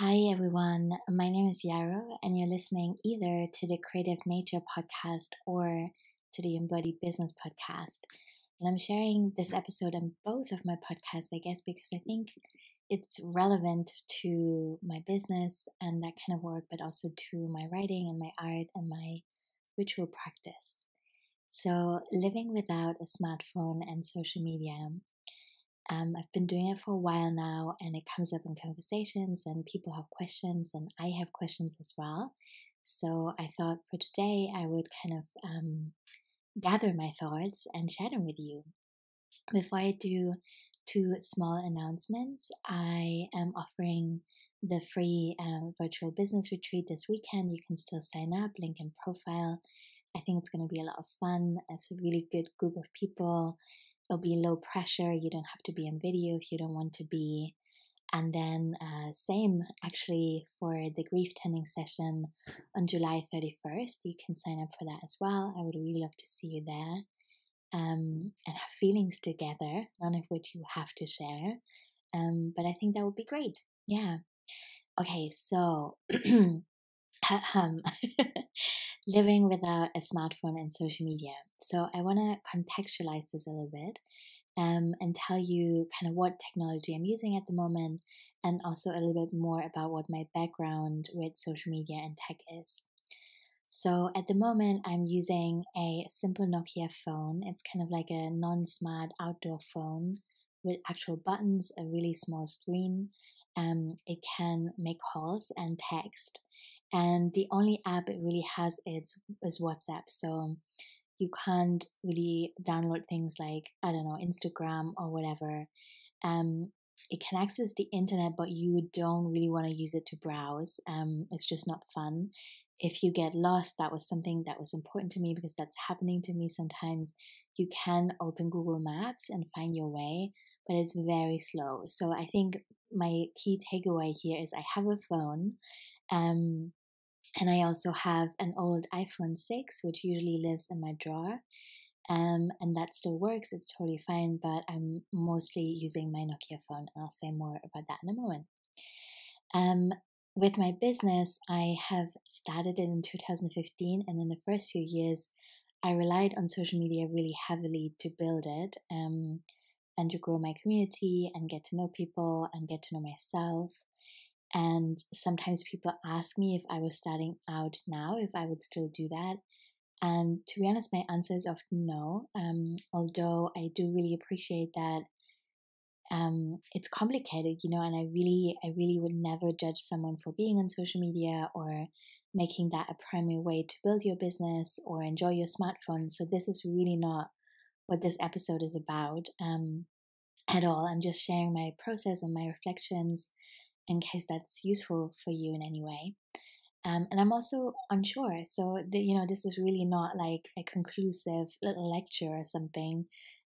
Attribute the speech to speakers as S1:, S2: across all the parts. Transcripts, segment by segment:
S1: Hi everyone, my name is Yarrow, and you're listening either to the Creative Nature podcast or to the Embodied Business podcast. And I'm sharing this episode on both of my podcasts, I guess, because I think it's relevant to my business and that kind of work, but also to my writing and my art and my ritual practice. So, living without a smartphone and social media. I've been doing it for a while now, and it comes up in conversations, and people have questions, and I have questions as well. So I thought for today I would kind of gather my thoughts and share them with you. Before I do two small announcements, I am offering the free virtual business retreat this weekend. You can still sign up, link in profile. I think it's going to be a lot of fun. It's a really good group of people. It'll be low pressure. You don't have to be on video if you don't want to be. And then same actually for the grief tending session on July 31st. You can sign up for that as well. I would really love to see you there and have feelings together, none of which you have to share. But I think that would be great. Yeah. Okay, so living without a smartphone and social media. So I want to contextualize this a little bit and tell you kind of what technology I'm using at the moment, and also a little bit more about what my background with social media and tech is. So at the moment, I'm using a simple Nokia phone. It's kind of like a non-smart outdoor phone with actual buttons, a really small screen. It can make calls and text. And the only app it really has is WhatsApp. So you can't really download things like, I don't know, Instagram or whatever. It can access the internet, but you don't really want to use it to browse. It's just not fun. If you get lost, that was something that was important to me because that's happening to me sometimes. You can open Google Maps and find your way, but it's very slow. So I think my key takeaway here is I have a phone. And I also have an old iPhone 6, which usually lives in my drawer. And that still works. It's totally fine, but I'm mostly using my Nokia phone. I'll say more about that in a moment. With my business, I have started it in 2015, and in the first few years, I relied on social media really heavily to build it and to grow my community and get to know people and get to know myself. And sometimes people ask me if I was starting out now, if I would still do that. And to be honest, my answer is often no. Although I do really appreciate that it's complicated, and I really would never judge someone for being on social media or making that a primary way to build your business or enjoy your smartphone. So this is really not what this episode is about at all. I'm just sharing my process and my reflections in case that's useful for you in any way. And I'm also unsure. So, this is really not like a conclusive little lecture or something.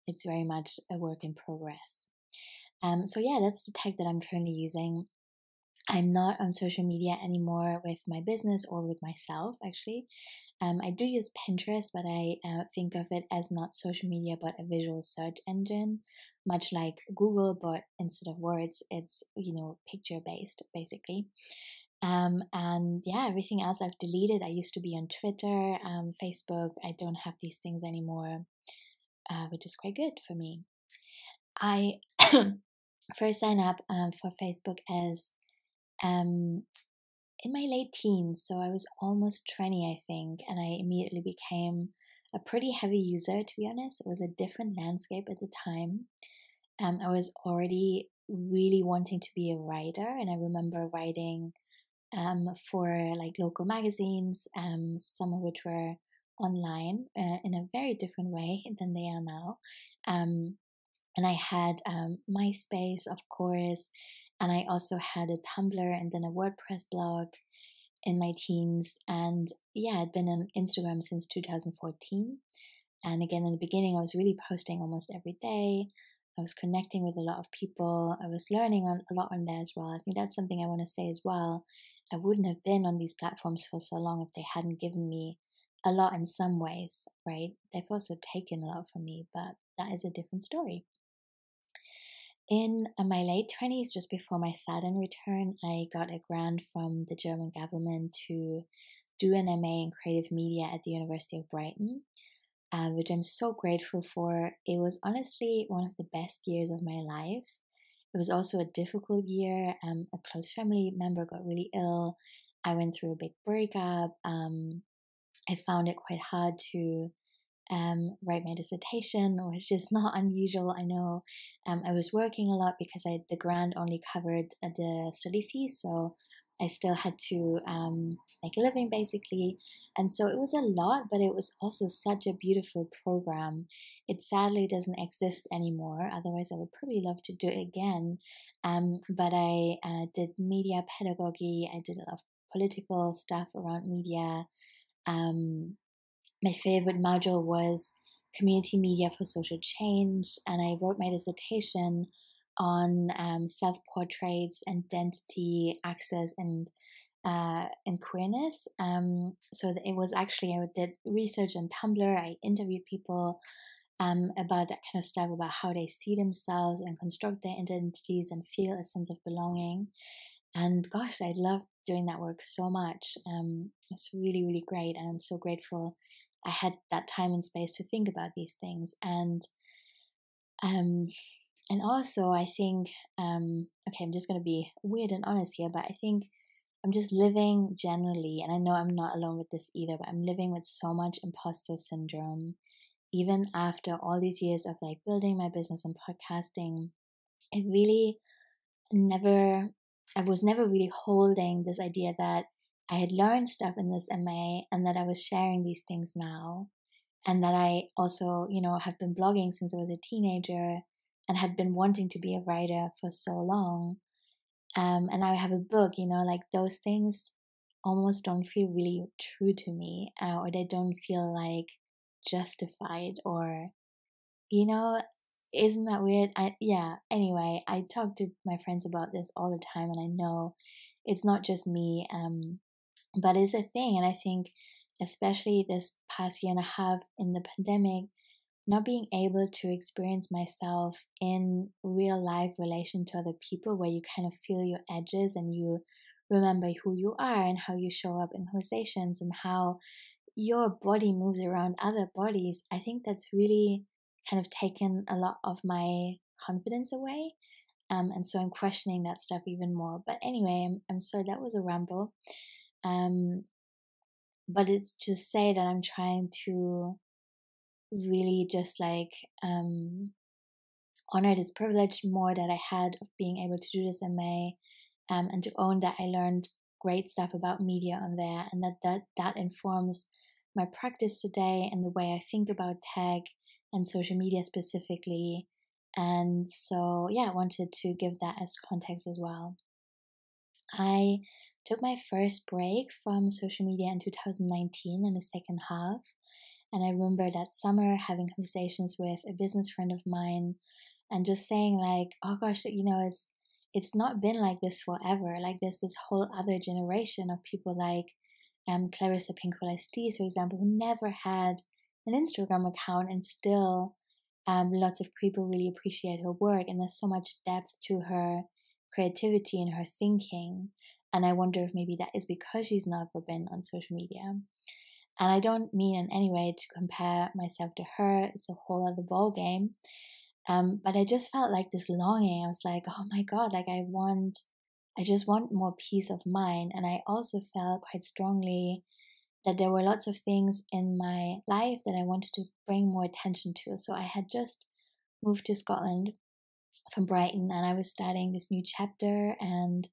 S1: It's very much a work in progress. So yeah, that's the tech that I'm currently using. I'm not on social media anymore with my business or with myself, actually. I do use Pinterest, but I think of it as not social media, but a visual search engine, much like Google, but instead of words, it's, picture based, basically. And yeah, everything else I've deleted. I used to be on Twitter, Facebook. I don't have these things anymore, which is quite good for me. I first signed up for Facebook as in my late teens, so I was almost 20, I think, and I immediately became a pretty heavy user, to be honest. It was a different landscape at the time. I was already really wanting to be a writer, and I remember writing for like local magazines, some of which were online in a very different way than they are now. And I had MySpace, of course, and I also had a Tumblr and then a WordPress blog in my teens. And yeah, I'd been on Instagram since 2014. And again, in the beginning, I was really posting almost every day. I was connecting with a lot of people. I was learning a lot on there as well. I think that's something I want to say as well. I wouldn't have been on these platforms for so long if they hadn't given me a lot in some ways, right? They've also taken a lot from me, but that is a different story. In my late 20s, just before my Saturn return, I got a grant from the German government to do an MA in creative media at the University of Brighton, which I'm so grateful for. It was honestly one of the best years of my life. It was also a difficult year. A close family member got really ill. I went through a big breakup. I found it quite hard to write my dissertation, which is not unusual, I know. I was working a lot because the grant only covered the study fees, so I still had to make a living basically. And so it was a lot, but it was also such a beautiful program. It sadly doesn't exist anymore, otherwise I would probably love to do it again. But I did media pedagogy, I did a lot of political stuff around media. My favorite module was community media for social change, and I wrote my dissertation on self-portraits, identity, access, and queerness. So it was actually, I did research on Tumblr. I interviewed people about that kind of stuff, about how they see themselves and construct their identities and feel a sense of belonging. And gosh, I loved doing that work so much. It's really, really great. And I'm so grateful I had that time and space to think about these things. And also I think, okay, I'm just going to be weird and honest here, but I think I'm just living generally, and I know I'm not alone with this either, but I'm living with so much imposter syndrome. Even after all these years of like building my business and podcasting, it really I was never really holding this idea that I had learned stuff in this MA and that I was sharing these things now. And that I also, have been blogging since I was a teenager and had been wanting to be a writer for so long. And now I have a book, like those things almost don't feel really true to me, or they don't feel like justified, or, isn't that weird? Anyway, I talk to my friends about this all the time, and I know it's not just me, but it's a thing. And I think especially this past year and a half in the pandemic, not being able to experience myself in real life relation to other people, where you kind of feel your edges and you remember who you are and how you show up in conversations and how your body moves around other bodies, I think that's really kind of taken a lot of my confidence away. And so I'm questioning that stuff even more. But anyway, I'm sorry, that was a ramble. But it's to say that I'm trying to really just like honor this privilege more that I had of being able to do this MA, and to own that I learned great stuff about media on there, and that informs my practice today and the way I think about tech and social media specifically. And so I wanted to give that as context as well. I took my first break from social media in 2019 in the second half. And I remember that summer having conversations with a business friend of mine and just saying like, oh gosh, it's not been like this forever. Like there's this whole other generation of people like Clarissa Pinkola Estes, for example, who never had an Instagram account, and still lots of people really appreciate her work, and there's so much depth to her creativity and her thinking. And I wonder if maybe that is because she's never been on social media. And I don't mean in any way to compare myself to her. It's a whole other ball game. But I just felt like this longing. I was like, oh my God, like I just want more peace of mind. And I also felt quite strongly that there were lots of things in my life that I wanted to bring more attention to. So I had just moved to Scotland from Brighton, and I was starting this new chapter, and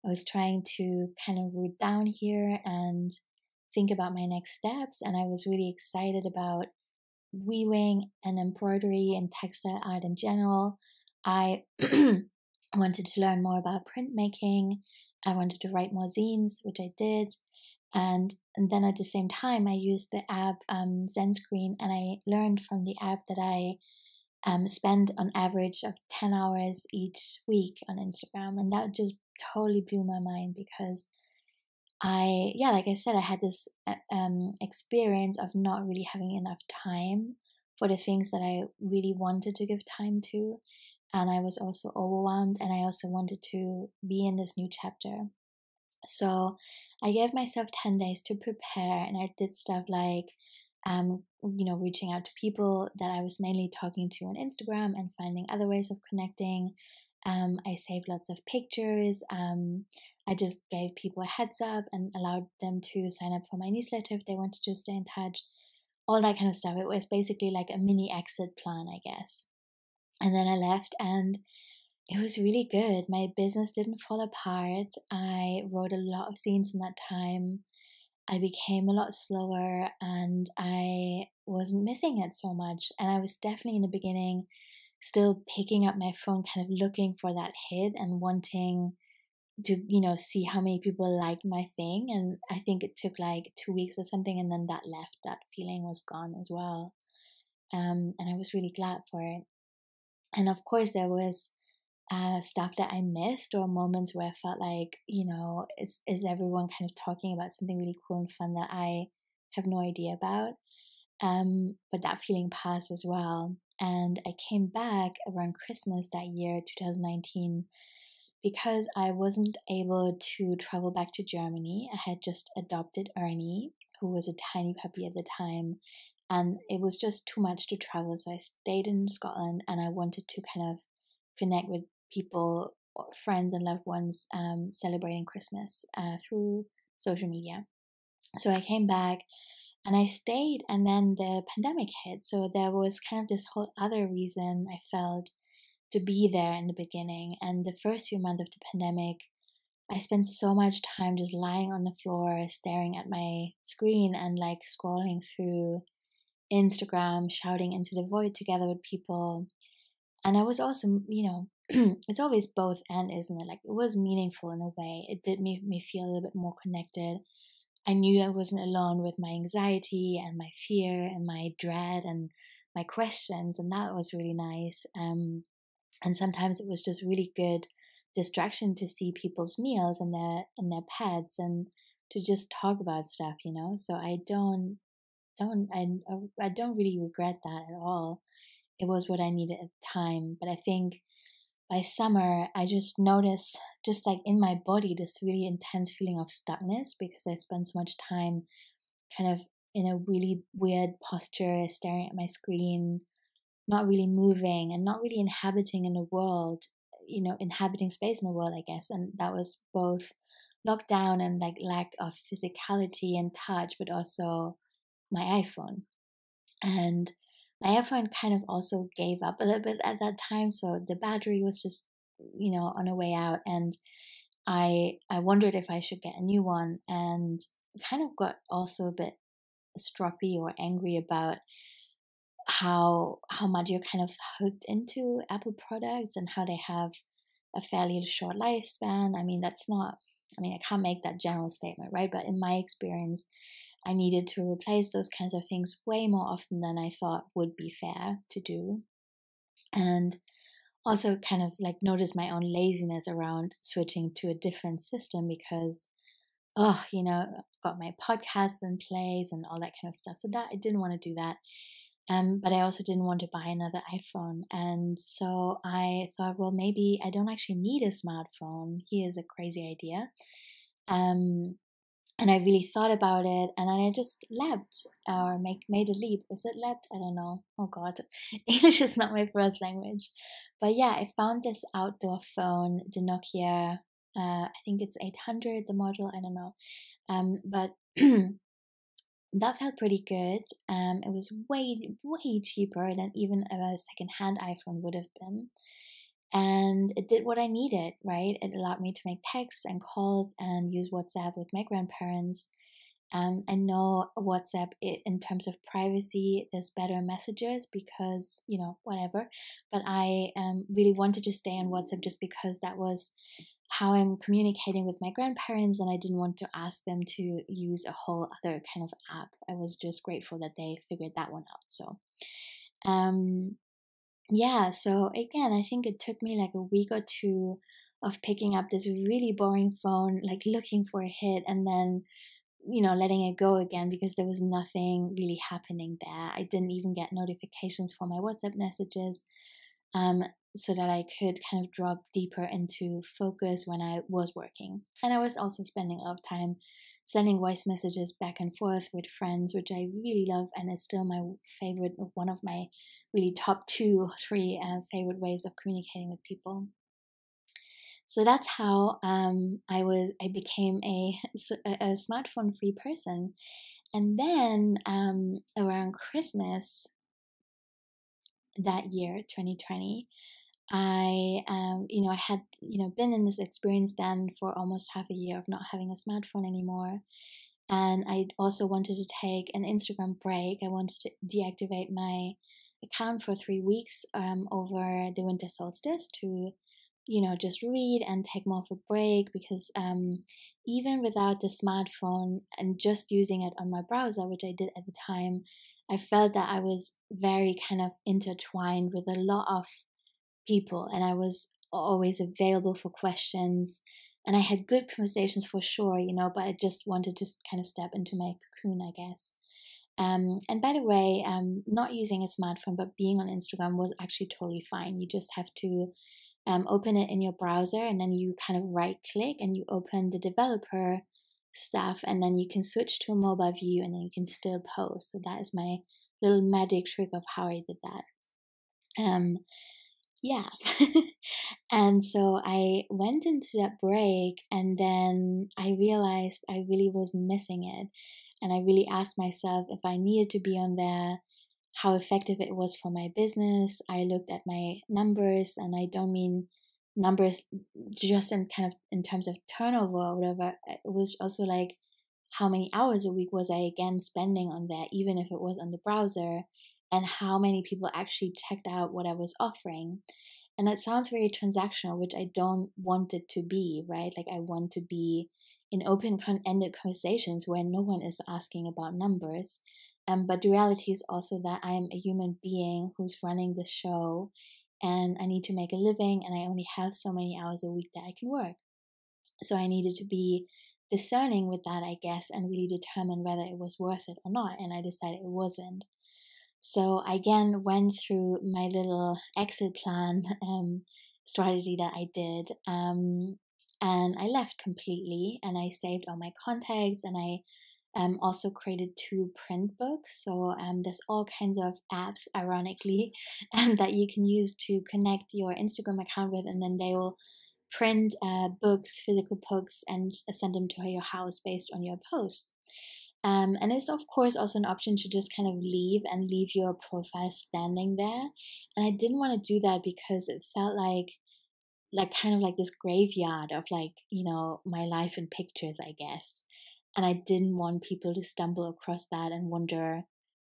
S1: I was trying to kind of root down here and think about my next steps. And I was really excited about weaving and embroidery and textile art in general. I wanted to learn more about printmaking. I wanted to write more zines, which I did. And then at the same time, I used the app ZenScreen, and I learned from the app that I spend on average of 10 hours each week on Instagram. And that just totally blew my mind, because like I said, I had this experience of not really having enough time for the things that I really wanted to give time to. and I was also overwhelmed, and I also wanted to be in this new chapter. So I gave myself 10 days to prepare, and I did stuff like, reaching out to people that I was mainly talking to on Instagram and finding other ways of connecting. I saved lots of pictures. I just gave people a heads up and allowed them to sign up for my newsletter if they wanted to stay in touch, all that kind of stuff. It was basically like a mini exit plan, I guess. And then I left, and it was really good. My business didn't fall apart. I wrote a lot of scenes in that time. I became a lot slower, and I wasn't missing it so much. And I was definitely in the beginning still picking up my phone, kind of looking for that hit and wanting to, see how many people liked my thing. And I think it took like 2 weeks or something, and then that left. That feeling was gone as well. And I was really glad for it. And of course, there was stuff that I missed, or moments where I felt like, is everyone kind of talking about something really cool and fun that I have no idea about? But that feeling passed as well. And I came back around Christmas that year, 2019, because I wasn't able to travel back to Germany. I had just adopted Ernie, who was a tiny puppy at the time, and it was just too much to travel. So I stayed in Scotland, and I wanted to kind of connect with people, or friends and loved ones, celebrating Christmas through social media. So I came back and I stayed, and then the pandemic hit. So there was kind of this whole other reason I felt to be there in the beginning. And the first few months of the pandemic, I spent so much time just lying on the floor, staring at my screen and like scrolling through Instagram, shouting into the void together with people. And I was also, it's always both and, isn't it? Like, it was meaningful in a way. It did make me feel a little bit more connected. I knew I wasn't alone with my anxiety and my fear and my dread and my questions, and that was really nice. And sometimes it was just really good distraction to see people's meals and their pets, and to just talk about stuff, So I don't really regret that at all. It was what I needed at the time. But I think by summer, I just noticed, just like in my body, this really intense feeling of stuckness, because I spent so much time kind of in a really weird posture, staring at my screen, not really moving and not really inhabiting in the world, inhabiting space in the world, I guess. And that was both lockdown and like lack of physicality and touch, but also my iPhone. And my iPhone kind of also gave up a little bit at that time. So the battery was just, on a way out. And I wondered if I should get a new one, and kind of got also a bit stroppy or angry about how much you're kind of hooked into Apple products and how they have a fairly short lifespan. I can't make that general statement, right? But in my experience, I needed to replace those kinds of things way more often than I thought would be fair to do. And also kind of like notice my own laziness around switching to a different system, because I've got my podcasts in place and all that kind of stuff. So that I didn't want to do that. But I also didn't want to buy another iPhone. And so I thought, well, maybe I don't actually need a smartphone. Here's a crazy idea. And I really thought about it, and then I just leapt, or made a leap. Is it leapt? I don't know. Oh God, English is not my first language. But yeah, I found this outdoor phone, the Nokia, I think it's 800, the model, I don't know. But that felt pretty good. It was way, way cheaper than even a second-hand iPhone would have been. And it did what I needed, right? It allowed me to make texts and calls and use WhatsApp with my grandparents. I know WhatsApp, in terms of privacy, there's better messages because, whatever. But I really wanted to stay on WhatsApp just because that was how I'm communicating with my grandparents, and I didn't want to ask them to use a whole other kind of app. I was just grateful that they figured that one out. So, yeah, so again, I think it took me like a week or two of picking up this really boring phone, like looking for a hit, and then, letting it go again because there was nothing really happening there. I didn't even get notifications for my WhatsApp messages. so that I could kind of drop deeper into focus when I was working. And I was also spending a lot of time sending voice messages back and forth with friends, which I really love, and is still my favorite, one of my really top 2 or 3 favorite ways of communicating with people. So that's how I became a smartphone free person. And then around Christmas that year, 2020, I had been in this experience then for almost half a year of not having a smartphone anymore. And I also wanted to take an Instagram break. I wanted to deactivate my account for 3 weeks over the winter solstice to, just read and take more of a break, because even without the smartphone and just using it on my browser, which I did at the time, I felt that I was very kind of intertwined with a lot of people, and I was always available for questions, and I had good conversations for sure, but I just wanted to kind of step into my cocoon, I guess. And by the way, not using a smartphone but being on Instagram was actually totally fine. You just have to open it in your browser, and then you kind of right click and you open the developer stuff, and then you can switch to a mobile view, and then you can still post. So that is my little magic trick of how I did that. Yeah. And so I went into that break, and then I realized I really was missing it. And I really asked myself if I needed to be on there, how effective it was for my business. I looked at my numbers, and I don't mean numbers just in kind of in terms of turnover or whatever. It was also like, how many hours a week was I again spending on there, even if it was on the browser, and how many people actually checked out what I was offering. And that sounds very transactional, which I don't want it to be, right? Like, I want to be in open-ended conversations where no one is asking about numbers. But the reality is also that I am a human being who's running the show, and I need to make a living, and I only have so many hours a week that I can work. So I needed to be discerning with that, I guess, and really determine whether it was worth it or not. And I decided it wasn't. So I again went through my little exit plan strategy that I did, and I left completely, and I saved all my contacts, and I also created 2 print books. So there's all kinds of apps, ironically, that you can use to connect your Instagram account with, and then they will print books, physical books, and send them to your house based on your posts. And it's of course also an option to just kind of leave your profile standing there. And I didn't want to do that because it felt like kind of like this graveyard of my life in pictures, I guess. And I didn't want people to stumble across that and wonder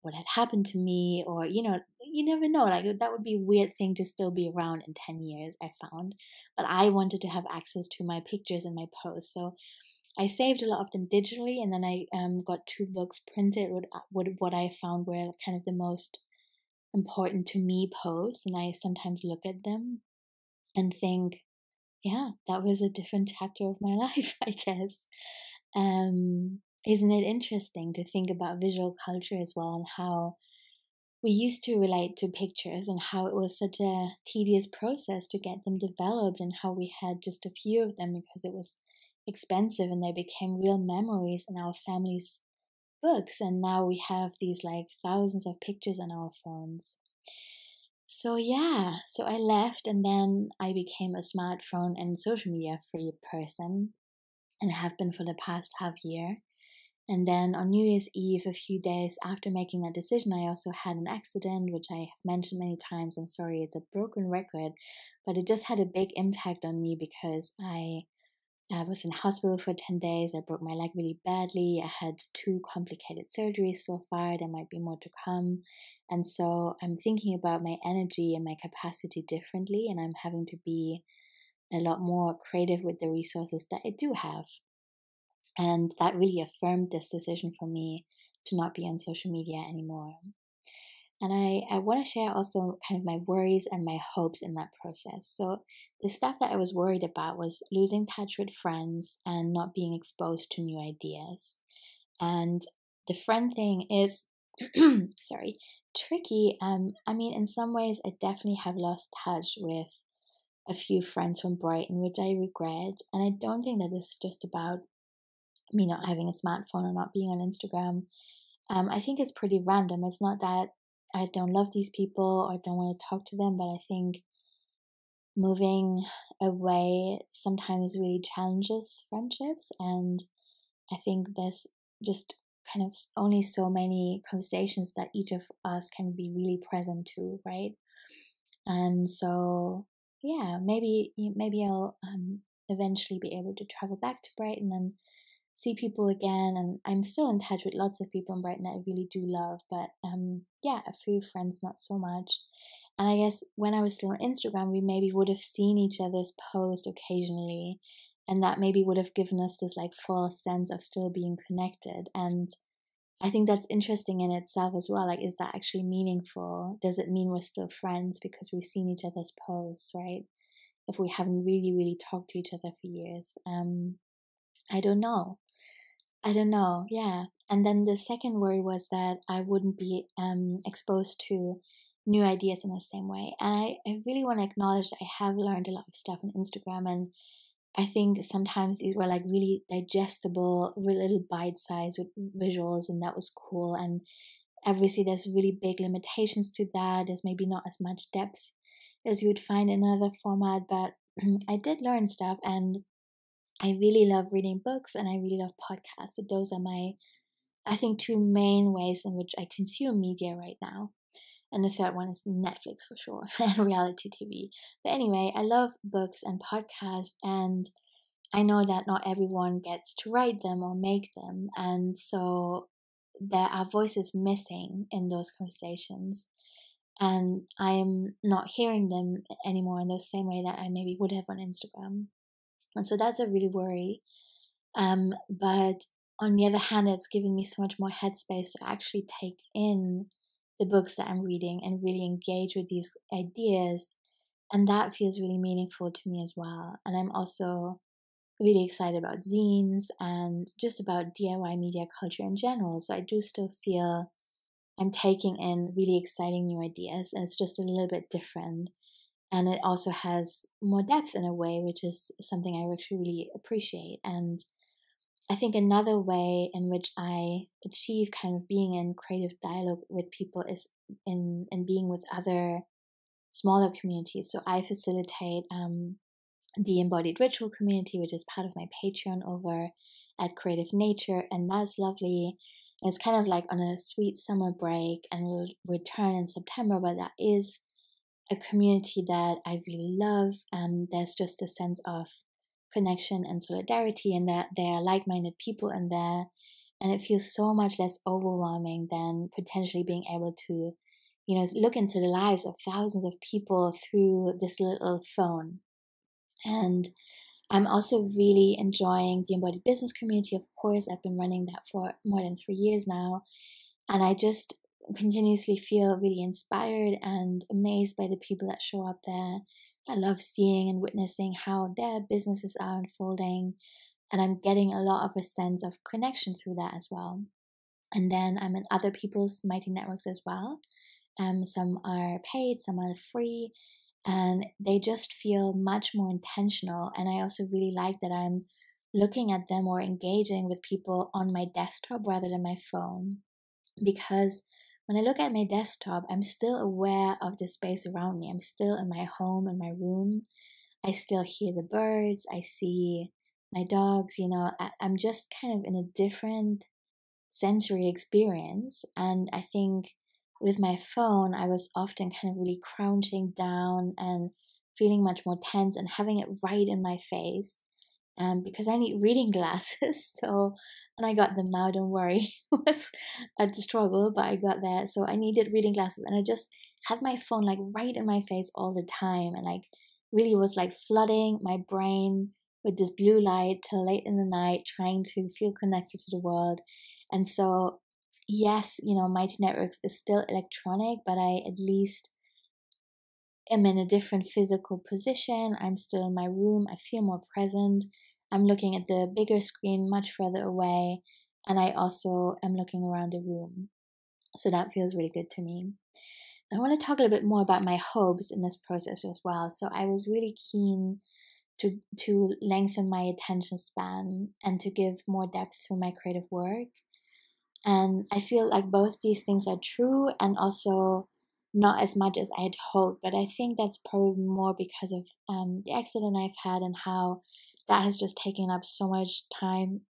S1: what had happened to me, or you never know, like that would be a weird thing to still be around in 10 years, I found. But I wanted to have access to my pictures and my posts, so I saved a lot of them digitally, and then I got 2 books printed with what I found were kind of the most important to me posts, and I sometimes look at them and think, yeah, that was a different chapter of my life, I guess. Isn't it interesting to think about visual culture as well, and how we used to relate to pictures, and how it was such a tedious process to get them developed, and how we had just a few of them because it was expensive, and they became real memories in our family's books, and now we have these like thousands of pictures on our phones. So yeah, so I left, and then I became a smartphone and social media free person, and have been for the past half year. And then on New Year's Eve, a few days after making that decision, I also had an accident, which I have mentioned many times. I'm sorry, it's a broken record, but it just had a big impact on me because I was in hospital for 10 days. I broke my leg really badly. I had 2 complicated surgeries so far. There might be more to come. And so I'm thinking about my energy and my capacity differently, and I'm having to be a lot more creative with the resources that I do have. And that really affirmed this decision for me to not be on social media anymore. And I want to share also kind of my worries and my hopes in that process. So the stuff that I was worried about was losing touch with friends and not being exposed to new ideas. And the friend thing is, sorry, tricky. I mean, in some ways, I definitely have lost touch with a few friends from Brighton, which I regret. And I don't think that this is just about me not having a smartphone or not being on Instagram. I think it's pretty random. It's not that I don't love these people or don't want to talk to them, but I think moving away sometimes really challenges friendships. And I think there's just kind of only so many conversations that each of us can be really present to, right? And so, yeah, maybe I'll eventually be able to travel back to Brighton and see people again. And I'm still in touch with lots of people in Brighton that I really do love, but yeah, a few friends not so much. And I guess when I was still on Instagram, we maybe would have seen each other's posts occasionally, and that maybe would have given us this like false sense of still being connected. And I think that's interesting in itself as well. Like, is that actually meaningful? Does it mean we're still friends because we've seen each other's posts, right? If we haven't really talked to each other for years. I don't know. I don't know. Yeah. And then the second worry was that I wouldn't be exposed to new ideas in the same way. And I really want to acknowledge that I have learned a lot of stuff on Instagram, and I think sometimes these were like really digestible, really little bite size with visuals, and that was cool. And obviously, there's really big limitations to that. There's maybe not as much depth as you would find in another format, but I did learn stuff, and I really love reading books and I really love podcasts. So those are my, I think, two main ways in which I consume media right now. And the third one is Netflix for sure, and reality TV. But anyway, I love books and podcasts, and I know that not everyone gets to write them or make them. And so there are voices missing in those conversations. And I'm not hearing them anymore in the same way that I maybe would have on Instagram. And so that's a really worry. But on the other hand, it's given me so much more headspace to actually take in the books that I'm reading and really engage with these ideas. And that feels really meaningful to me as well. And I'm also really excited about zines and just about DIY media culture in general. So I do still feel I'm taking in really exciting new ideas, and it's just a little bit different. And it also has more depth in a way, which is something I actually really appreciate. And I think another way in which I achieve kind of being in creative dialogue with people is in being with other smaller communities. So I facilitate the Embodied Ritual community, which is part of my Patreon over at Creative Nature, and that's lovely. It's kind of like on a sweet summer break, and we'll return in September, but that is a community that I really love. There's just a sense of connection and solidarity, and that there are like-minded people in there, and it feels so much less overwhelming than potentially being able to, look into the lives of thousands of people through this little phone. And I'm also really enjoying the Embodied Business community. Of course, I've been running that for more than 3 years now, and I just continuously feel really inspired and amazed by the people that show up there. I love seeing and witnessing how their businesses are unfolding, and I'm getting a lot of a sense of connection through that as well. And then I'm in other people's Mighty Networks as well. Some are paid, some are free, and they just feel much more intentional. And I also really like that I'm looking at them or engaging with people on my desktop rather than my phone, because when I look at my desktop, I'm still aware of the space around me. I'm still in my home, in my room. I still hear the birds. I see my dogs. I'm just kind of in a different sensory experience. And I think with my phone, I was often kind of really crouching down and feeling much more tense and having it right in my face. Because I need reading glasses. So, and I got them now, don't worry. It was a struggle, but I got there. So I needed reading glasses, and I just had my phone like right in my face all the time, and like really was like flooding my brain with this blue light till late in the night, trying to feel connected to the world. And so, yes, Mighty Networks is still electronic, but I at least am in a different physical position. I'm still in my room. I feel more present. I'm looking at the bigger screen much further away, and I also am looking around the room. So that feels really good to me. I want to talk a little bit more about my hopes in this process as well. So I was really keen to lengthen my attention span and to give more depth to my creative work. And I feel like both these things are true and also not as much as I had hoped. But I think that's probably more because of the accident I've had and how that has just taken up so much time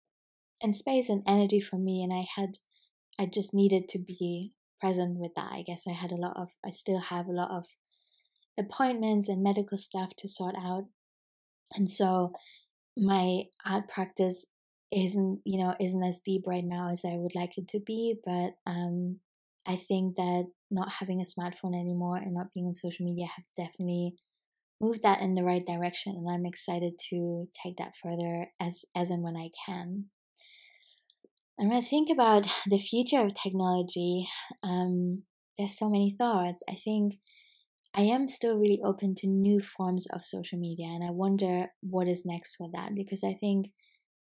S1: and space and energy from me. And I just needed to be present with that. I guess I still have a lot of appointments and medical stuff to sort out. And so my art practice isn't as deep right now as I would like it to be, but I think that not having a smartphone anymore and not being on social media have definitely moved that in the right direction, and I'm excited to take that further as and when I can. And when I think about the future of technology, there's so many thoughts. I think I am still really open to new forms of social media, and I wonder what is next for that, because I think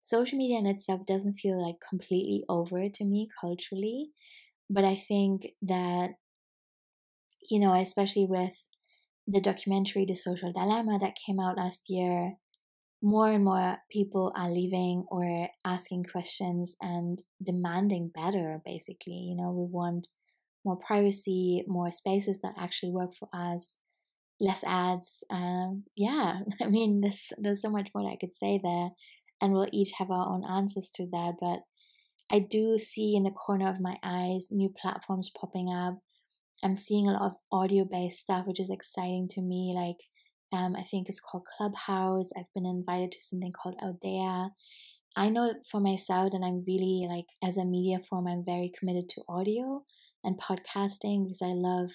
S1: social media in itself doesn't feel like completely over to me culturally. But I think that, especially with the documentary The Social Dilemma that came out last year, more and more people are leaving or asking questions and demanding better, basically. We want more privacy, more spaces that actually work for us, less ads. Yeah, I mean, there's so much more that I could say there, and we'll each have our own answers to that. But I do see in the corner of my eyes new platforms popping up. I'm seeing a lot of audio-based stuff, which is exciting to me. Like, I think it's called Clubhouse. I've been invited to something called Audea. I know for myself that I'm really, like, as a media form, I'm very committed to audio and podcasting because I love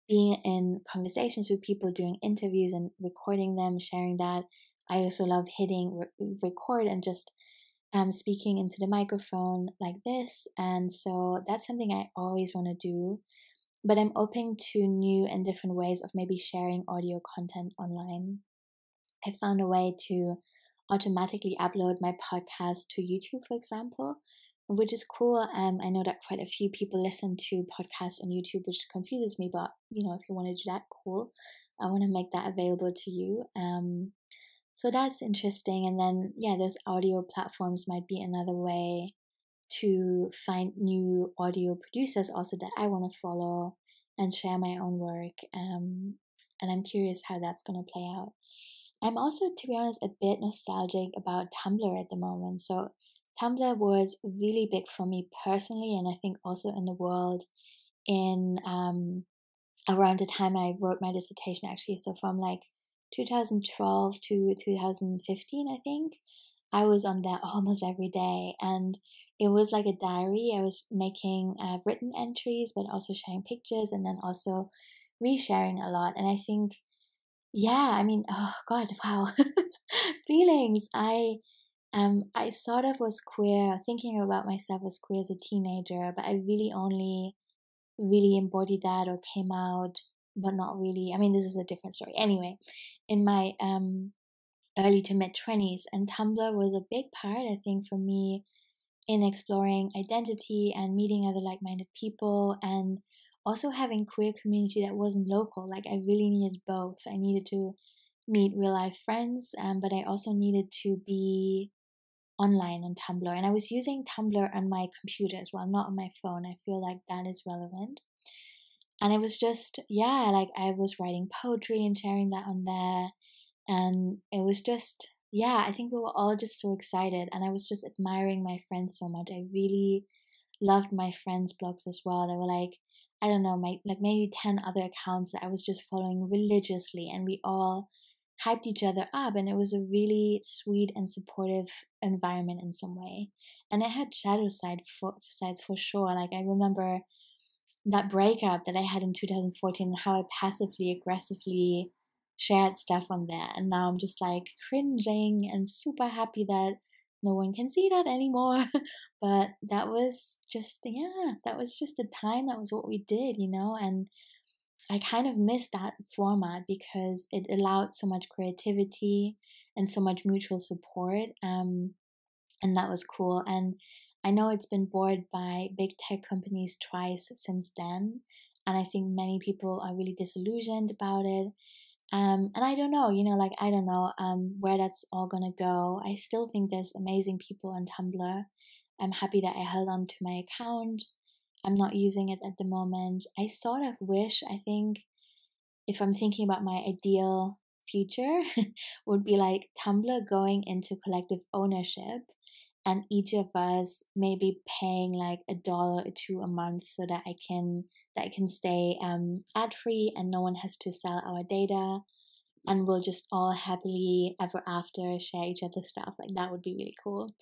S1: being in conversations with people, doing interviews and recording them, sharing that. I also love hitting record and just speaking into the microphone like this. And so that's something I always want to do. But I'm open to new and different ways of maybe sharing audio content online. I found a way to automatically upload my podcast to YouTube, for example, which is cool. I know that quite a few people listen to podcasts on YouTube, which confuses me, but if you want to do that, cool. I want to make that available to you. So that's interesting. And then, those audio platforms might be another way to find new audio producers also that I want to follow and share my own work. And I'm curious how that's going to play out. I'm also, to be honest, a bit nostalgic about Tumblr at the moment. So Tumblr was really big for me personally, and I think also in the world in around the time I wrote my dissertation, actually. So from like 2012 to 2015, I think, I was on there almost every day. And it was like a diary. I was making written entries, but also sharing pictures and then also resharing a lot. And I think, oh God, wow. Feelings. I sort of was queer, thinking about myself as queer as a teenager, but I really only really embodied that or came out, but not really. I mean, this is a different story. Anyway, in my early to mid 20s, and Tumblr was a big part, I think, for me in exploring identity and meeting other like-minded people, and also having queer community that wasn't local. Like, I really needed both. I needed to meet real life friends, but I also needed to be online on Tumblr. And I was using Tumblr on my computer as well, not on my phone. I feel like that is relevant. And it was just, like I was writing poetry and sharing that on there. And it was just, I think we were all just so excited. And I was just admiring my friends so much. I really loved my friends' blogs as well. There were like, I don't know, maybe 10 other accounts that I was just following religiously. And we all hyped each other up, and it was a really sweet and supportive environment in some way. And it had sides for sure. Like, I remember that breakup that I had in 2014 and how I passively aggressively shared stuff on there, and now I'm just like cringing and super happy that no one can see that anymore. But that was just the time. That was what we did, and I kind of miss that format because it allowed so much creativity and so much mutual support. And that was cool. And I know it's been bought by big tech companies twice since then, and I think many people are really disillusioned about it. And I don't know, I don't know where that's all gonna go. I still think there's amazing people on Tumblr. I'm happy that I held on to my account. I'm not using it at the moment. I sort of wish, I think, if I'm thinking about my ideal future, would be like Tumblr going into collective ownership and each of us maybe paying like $1 or $2 a month so that I can stay ad free and no one has to sell our data, and we'll just all happily ever after share each other's stuff. Like that would be really cool.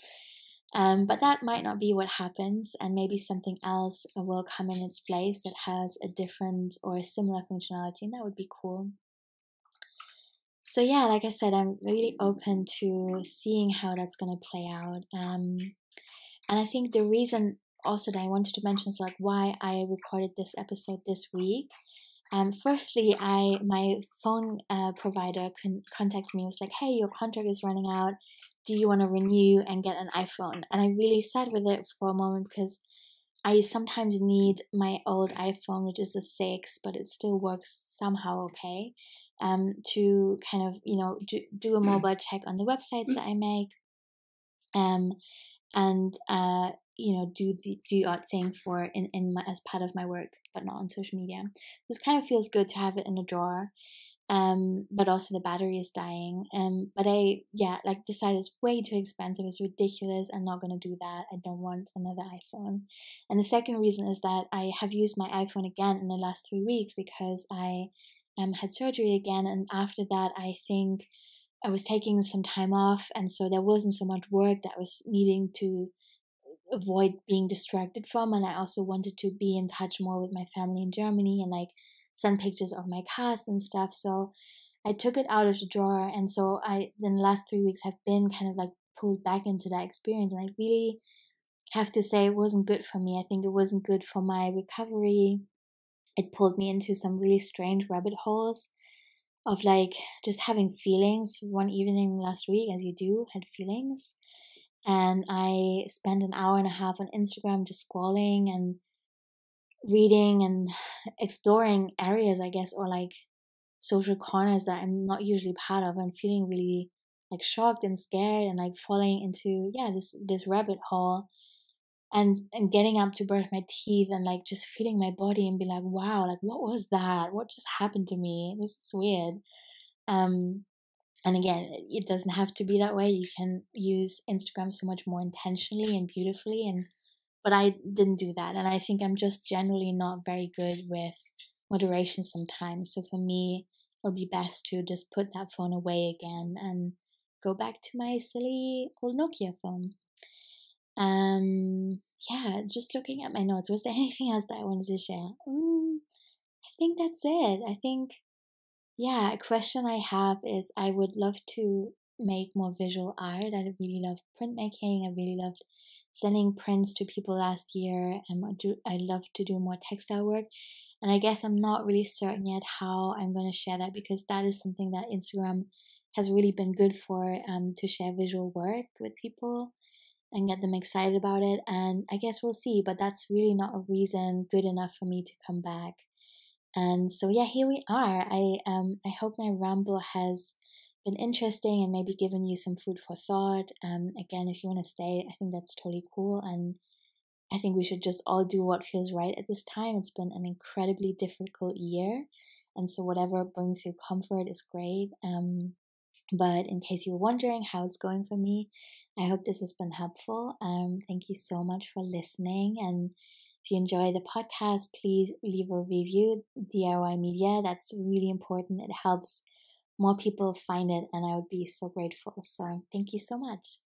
S1: But that might not be what happens, and maybe something else will come in its place that has a different or a similar functionality, and that would be cool. So yeah, like I said, I'm really open to seeing how that's gonna play out. And I think the reason also that I wanted to mention is like why I recorded this episode this week. Firstly, my phone provider contacted me. Was like, "Hey, your contract is running out. Do you want to renew and get an iPhone?" And I really sat with it for a moment because I sometimes need my old iPhone, which is a 6, but it still works somehow okay, to kind of do a mobile check on the websites that I make, and do the odd thing for in my, as part of my work, but not on social media. This kind of feels good to have it in a drawer. But also the battery is dying. But I decided it's way too expensive. It's ridiculous. I'm not gonna do that. I don't want another iPhone. And the second reason is that I have used my iPhone again in the last 3 weeks because I had surgery again, and after that I think I was taking some time off, and so there wasn't so much work that I was needing to avoid being distracted from, and I also wanted to be in touch more with my family in Germany and like send pictures of my cast and stuff. So I took it out of the drawer, and so in the last 3 weeks have been kind of like pulled back into that experience, and I really have to say it wasn't good for me. I think it wasn't good for my recovery. It pulled me into some really strange rabbit holes of like just having feelings. One evening last week, as you do, had feelings, and I spent an hour and a half on Instagram just scrolling and reading and exploring areas, I guess, or like social corners that I'm not usually part of. I'm feeling really like shocked and scared and like falling into this rabbit hole, and getting up to brush my teeth and like just feeling my body and be like, wow, like what was that? What just happened to me? This is weird. And again, it doesn't have to be that way. You can use Instagram so much more intentionally and beautifully, but I didn't do that. And I think I'm just generally not very good with moderation sometimes. So for me, it'll be best to just put that phone away again and go back to my silly old Nokia phone. Just looking at my notes, was there anything else that I wanted to share? I think that's it. I think, a question I have is I would love to make more visual art. I really love printmaking. I really loved sending prints to people last year. I love to do more textile work. And I guess I'm not really certain yet how I'm going to share that, because that is something that Instagram has really been good for, to share visual work with people and get them excited about it. And I guess we'll see, but that's really not a reason good enough for me to come back. And so here we are. I hope my ramble has been interesting and maybe given you some food for thought. Again, if you want to stay, I think that's totally cool, and I think we should just all do what feels right at this time. It's been an incredibly difficult year, and so whatever brings you comfort is great. But in case you were wondering how it's going for me, I hope this has been helpful. Thank you so much for listening, and if you enjoy the podcast, please leave a review, DIY Media. That's really important. It helps more people find it, and I would be so grateful. So thank you so much.